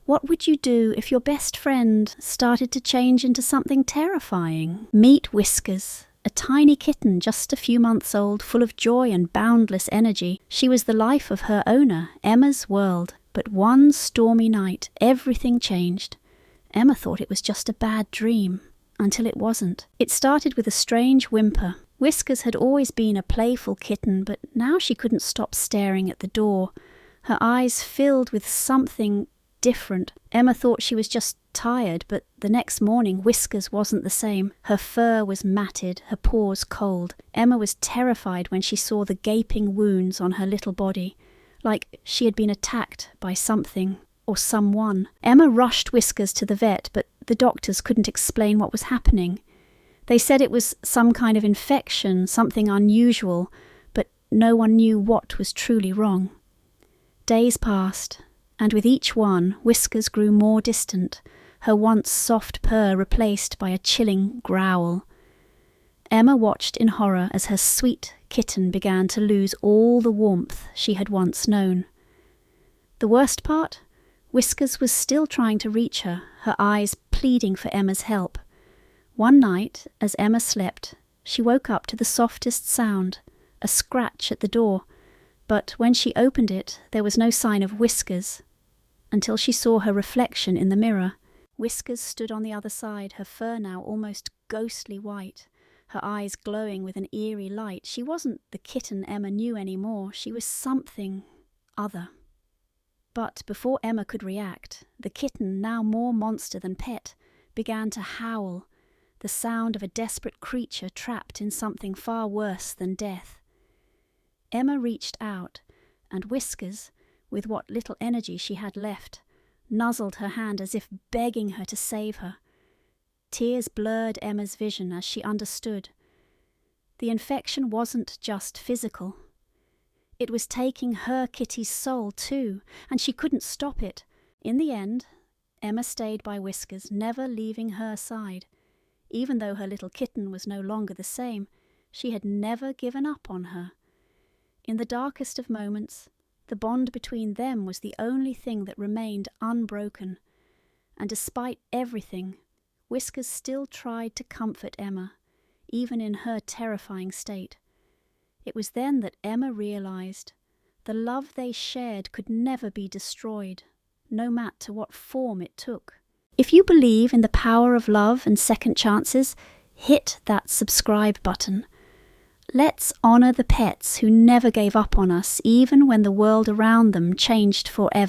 What would you do if your best friend started to change into something terrifying? Meet Whiskers, a tiny kitten just a few months old, full of joy and boundless energy. She was the life of her owner, Emma's world. But one stormy night, everything changed. Emma thought it was just a bad dream, until it wasn't. It started with a strange whimper. Whiskers had always been a playful kitten, but now she couldn't stop staring at the door. Her eyes filled with something different. Emma thought she was just tired, but the next morning Whiskers wasn't the same. Her fur was matted, her paws cold. Emma was terrified when she saw the gaping wounds on her little body, like she had been attacked by something or someone. Emma rushed Whiskers to the vet, but the doctors couldn't explain what was happening. They said it was some kind of infection, something unusual, but no one knew what was truly wrong. Days passed, and with each one, Whiskers grew more distant, her once soft purr replaced by a chilling growl. Emma watched in horror as her sweet Kitten began to lose all the warmth she had once known. The worst part? Whiskers was still trying to reach her, her eyes pleading for Emma's help. One night, as Emma slept, she woke up to the softest sound, a scratch at the door, but when she opened it, there was no sign of Whiskers, until she saw her reflection in the mirror. Whiskers stood on the other side, her fur now almost ghostly white, her eyes glowing with an eerie light. She wasn't the kitten Emma knew anymore. She was something other. But before Emma could react, the kitten, now more monster than pet, began to howl, the sound of a desperate creature trapped in something far worse than death. Emma reached out, and Whiskers, with what little energy she had left, nuzzled her hand as if begging her to save her. Tears blurred Emma's vision as she understood. The infection wasn't just physical. It was taking her kitty's soul too, and she couldn't stop it. In the end, Emma stayed by Whiskers, never leaving her side. Even though her little kitten was no longer the same, she had never given up on her. In the darkest of moments, the bond between them was the only thing that remained unbroken, and despite everything, Whiskers still tried to comfort Emma, even in her terrifying state. It was then that Emma realized the love they shared could never be destroyed, no matter what form it took. If you believe in the power of love and second chances, hit that subscribe button. Let's honor the pets who never gave up on us, even when the world around them changed forever.